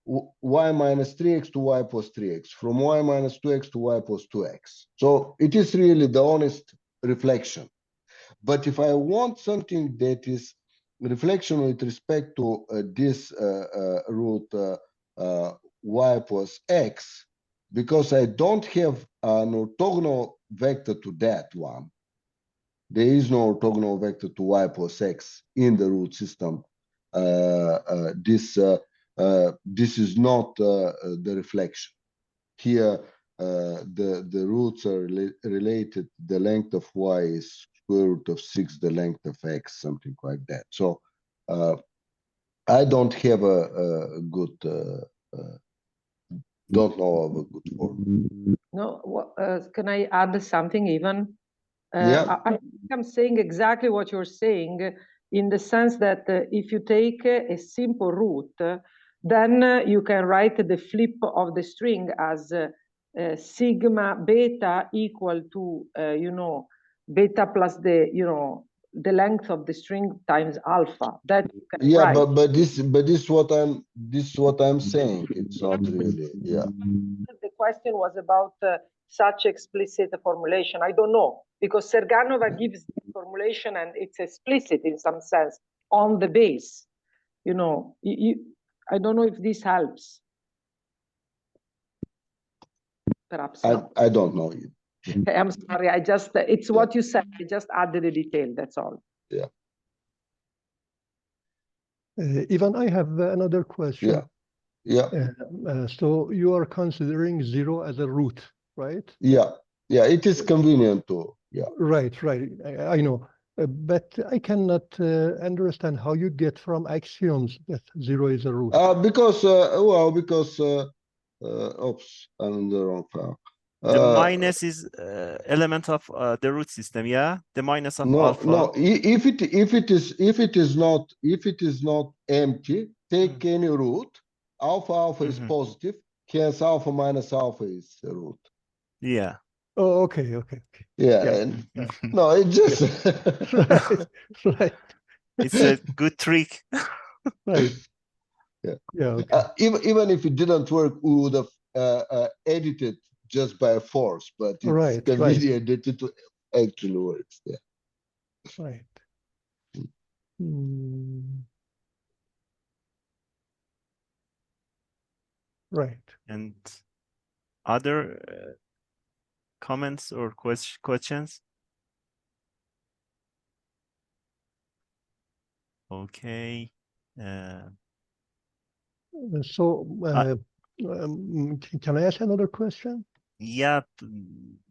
y minus 3x to y plus 3x, from y minus 2x to y plus 2x. So it is really the honest reflection. But if I want something that is reflection with respect to this root y plus x, because I don't have an orthogonal vector to that one, there is no orthogonal vector to y plus x in the root system. This is not the reflection. Here, the roots are related. The length of y is square root of 6, the length of x, something like that. So I don't have a good, don't know of a good form. No, can I add something, Ivan? Yeah. I think I'm saying exactly what you're saying, in the sense that if you take a simple root, then you can write the flip of the string as sigma beta equal to, you know, beta plus the, you know, the length of the string times alpha. That you can yeah, write. but this is what I'm saying. It's not really, yeah. The question was about such explicit formulation. I don't know, because Serganova gives the formulation and it's explicit in some sense on the base. You know, I don't know if this helps. Perhaps not. I don't know. I'm sorry. I just, it's what you said. I just added a detail. That's all. Yeah. Ivan, I have another question. Yeah. So you are considering 0 as a root, right? Yeah. Yeah. It is convenient to. Yeah. Right. I know. But I cannot understand how you get from axioms that 0 is a root. Because oops, I'm in the wrong file. The minus is element of the root system, yeah. The minus of alpha. No. If it is not empty, take any root. Alpha is positive. Hence, alpha minus alpha is a root. Yeah. Oh, okay. Yeah. Yeah. And, no, it just right. It's a good trick. Right. Yeah. Okay. Even if it didn't work, we would have edited just by force, but it's convenient that it actually works. Yeah. Right. Right. And other comments or questions? Okay. So, can I ask another question? Yeah,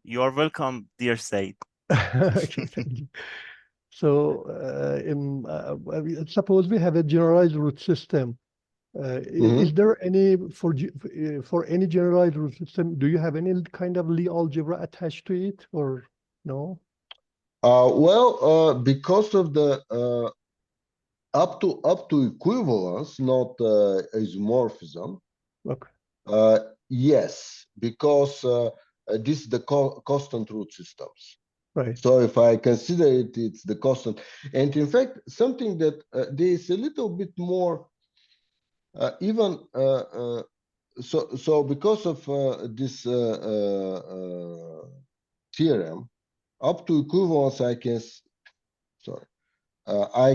you are welcome, dear Said. Okay, thank you. So, suppose we have a generalized root system. Is there any for any generalized root system? Do you have any kind of Lie algebra attached to it, or no? Well, because of the up to equivalence, not isomorphism. Okay. Yes, because this is the constant root systems. Right. So if I consider it, it's the constant. And in fact, something that there is a little bit more even so because of this theorem, up to equivalence, I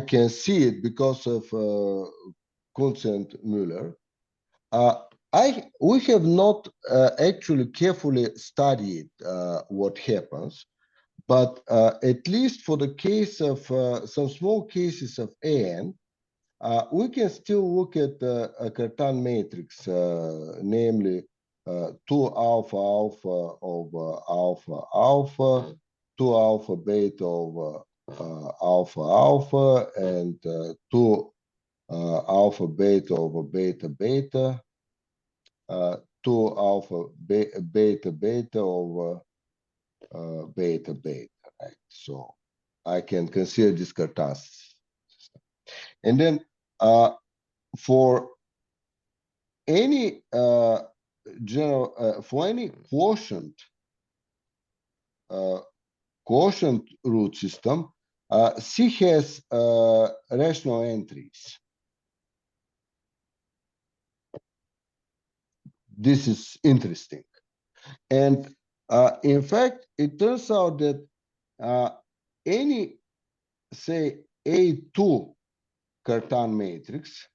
can see it because of Kuntz and Müller. We have not actually carefully studied what happens, but at least for the case of some small cases of AN, we can still look at a Cartan matrix, namely 2 alpha alpha over alpha alpha, 2 alpha beta over alpha alpha, and 2 alpha beta over beta beta, 2 alpha beta beta over beta beta, right? So I can consider this Cartan system. And then for any for any quotient root system, C has rational entries. This is interesting. And in fact, it turns out that any, say, A2 Cartan matrix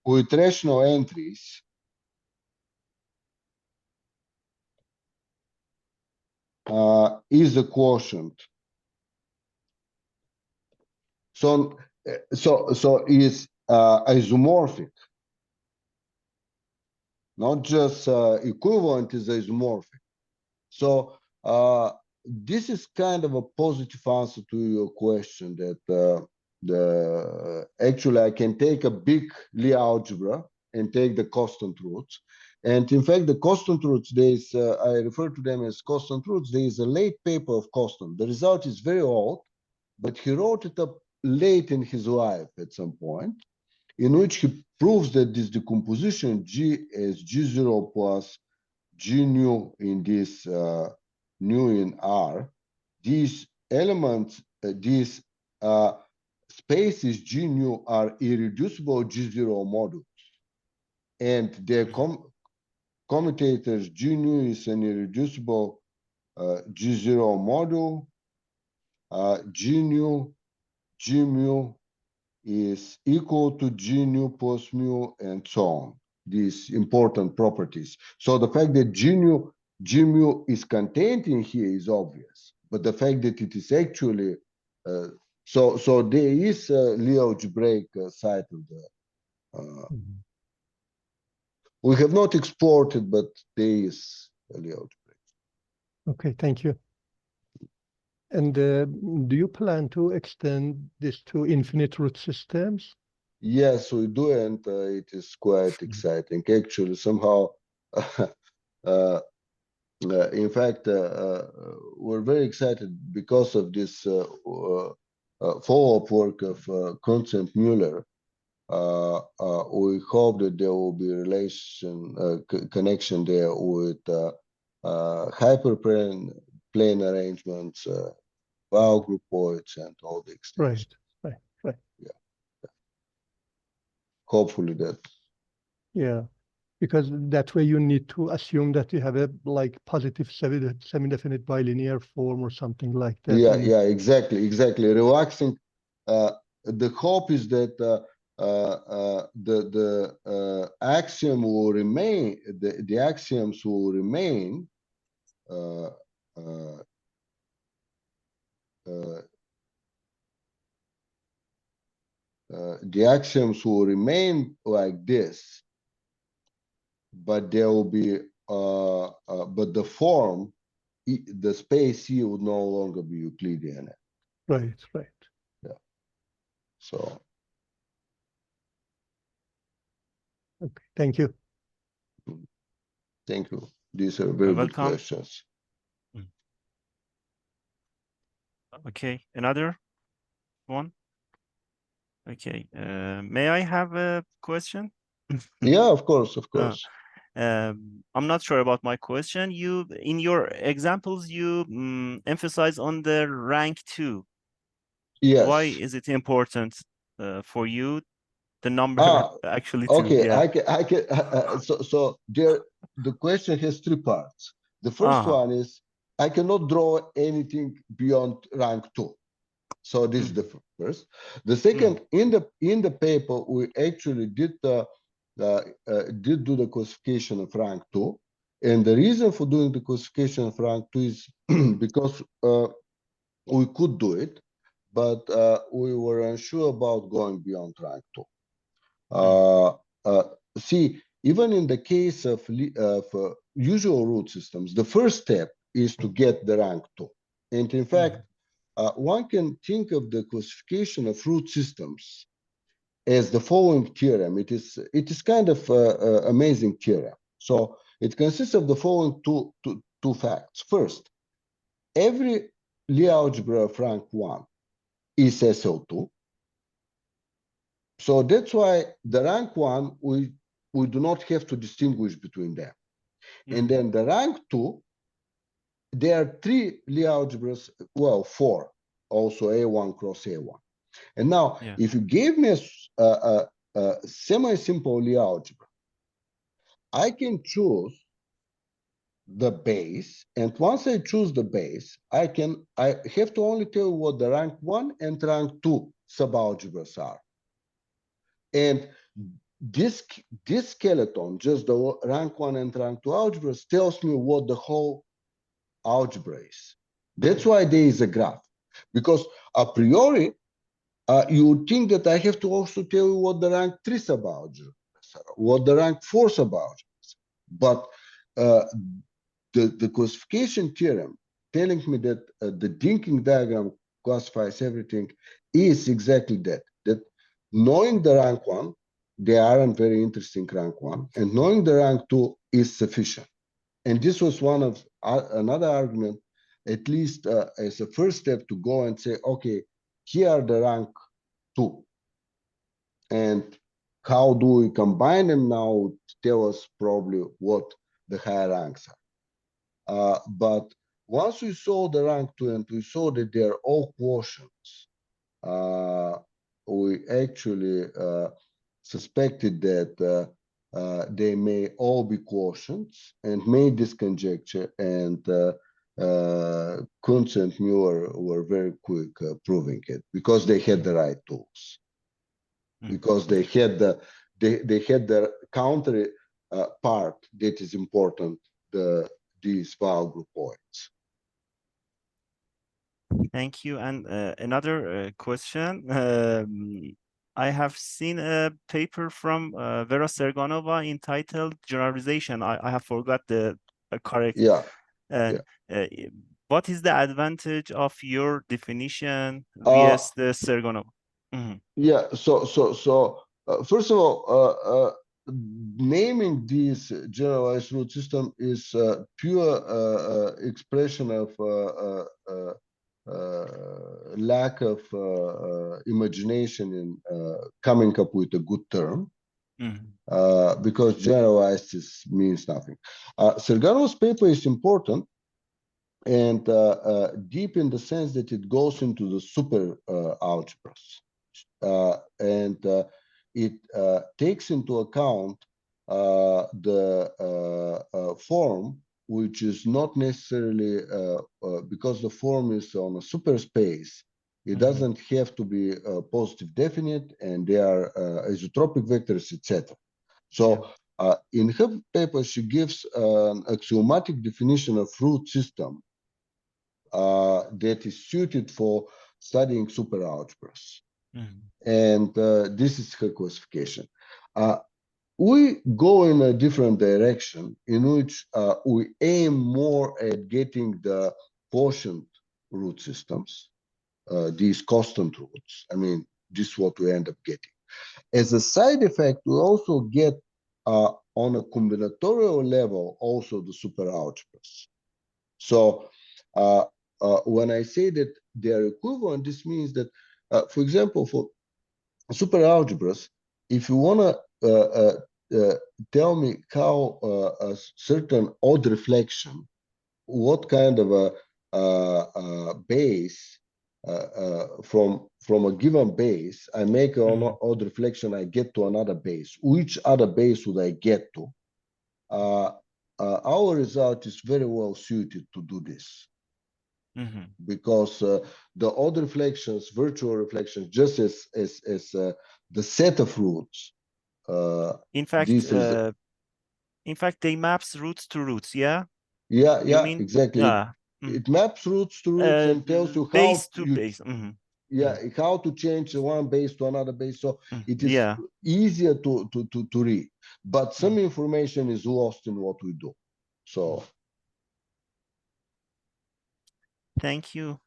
with rational entries is a quotient. So is isomorphic. Not just equivalent, is isomorphic. So this is kind of a positive answer to your question that actually I can take a big Lie algebra and take the constant roots. And in fact, the constant roots, there is, I refer to them as constant roots. There is a late paper of Constant. The result is very old, but he wrote it up late in his life at some point, in which he proves that this decomposition G is G0 plus G nu in this nu in R, these elements, these spaces G nu are irreducible G0 modules. And their commutators G nu is an irreducible G0 module. G nu, G mu is equal to G nu plus mu, and so on. These important properties. So the fact that G mu is contained in here is obvious, but the fact that it is actually So there is a Lie algebraic side of the. We have not exported, but there is a Lie algebraic. Okay, thank you. And do you plan to extend this to infinite root systems? Yes, we do, and it is quite exciting. Actually, somehow, in fact, we're very excited because of this follow-up work of Kunz and Müller. We hope that there will be connection there with hyperplane arrangements, Wow groupoids, and all the extensions. Right. Yeah. Hopefully that. Yeah, because that way you need to assume that you have a like positive semi-definite bilinear form or something like that. Yeah, exactly. Relaxing. The hope is that the axiom will remain. The axioms will remain. The axioms will remain like this, but there will be. But the form, the space E would no longer be Euclidean. Right. Yeah. So. Okay, thank you. Thank you. These are very good Welcome. questions. Okay, another one? Okay, may I have a question? Yeah, of course. I'm not sure about my question. You, in your examples, you emphasize on the rank 2. Yes. Why is it important for you? The number actually 2. Okay, Yeah. I can. So there, the question has 3 parts. The first one is I cannot draw anything beyond rank 2. So this is the first. The second, in the paper, we actually did do the classification of rank 2, and the reason for doing the classification of rank 2 is because we could do it, but we were unsure about going beyond rank 2. See, even in the case of usual root systems, the first step is to get the rank 2. And in fact, one can think of the classification of root systems as the following theorem. It is kind of amazing theorem. So it consists of the following two facts. First, every Lie algebra of rank 1 is SL2. So that's why the rank 1, we do not have to distinguish between them. And then the rank 2, there are 3 Lie algebras, well, 4, also A1 cross A1. And now, if you gave me a semi-simple Lie algebra, I can choose the base, and once I choose the base, I have to only tell you what the rank 1 and rank 2 subalgebras are. And this skeleton, just the rank 1 and rank 2 algebras, tells me what the whole algebra is. That's why there is a graph, because a priori, you would think that I have to also tell you what the rank 3 subalgebras are, what the rank 4 subalgebras are. But the classification theorem telling me that the Dinking diagram classifies everything is exactly that knowing the rank 1, they aren't very interesting rank 1, and knowing the rank 2 is sufficient. And this was one of another argument, at least as a first step, to go and say, okay, here are the rank 2. And how do we combine them now? Tell us probably what the higher ranks are. But once we saw the rank 2 and we saw that they are all quotients, we actually suspected that they may all be quotients and made this conjecture, and Kunz and Müller were very quick proving it because they had the right tools. Because they had the counter part that is important, these Wow groupoids. Thank you. And another question. I have seen a paper from Vera Serganova entitled Generalization. I have forgot the correct. Yeah. And what is the advantage of your definition Uh, vs the Serganova? Mhm. Yeah, first of all, naming this generalized root system is pure expression of lack of imagination in coming up with a good term, because generalized means nothing. Serganova's paper is important and deep in the sense that it goes into the super algebras. And it takes into account the form, which is not necessarily because the form is on a superspace. It doesn't have to be positive definite, and they are isotropic vectors, etc. So in her paper, she gives an axiomatic definition of root system that is suited for studying superalgebras. And this is her classification. We go in a different direction in which we aim more at getting the quotient root systems, these constant roots. I mean, this is what we end up getting. As a side effect, we also get on a combinatorial level also the superalgebras. So when I say that they are equivalent, this means that, for example, for superalgebras, if you want to tell me how a certain odd reflection, what kind of a base from a given base, I make an odd reflection, I get to another base. Which other base would I get to? Our result is very well suited to do this. Because the odd reflections, virtual reflections, just as the set of roots. In fact, they maps roots to roots. Yeah. Yeah, You mean? exactly. It maps roots to roots and tells you how base to base. How to change one base to another base. So it is easier to read, but some information is lost in what we do. So thank you.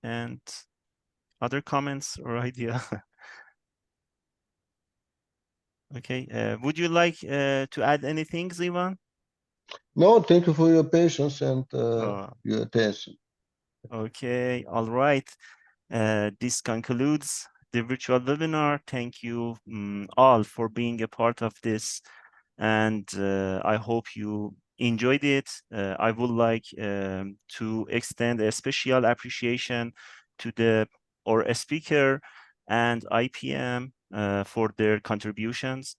And other comments or idea? Okay. Would you like to add anything, Ivan? No, thank you for your patience and your attention. Okay. All right. This concludes the virtual webinar. Thank you all for being a part of this. And I hope you enjoyed it. I would like to extend a special appreciation to our speaker and IPM for their contributions.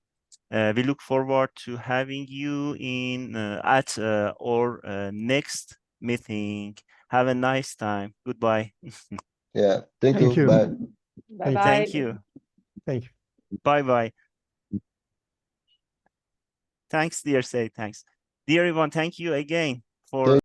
We look forward to having you in at our next meeting. Have a nice time. Goodbye. Yeah, thank you. Bye. Bye-bye. Thank you. Thank you. Bye-bye. Thanks, dear Say. Thanks. Dear everyone, thank you again for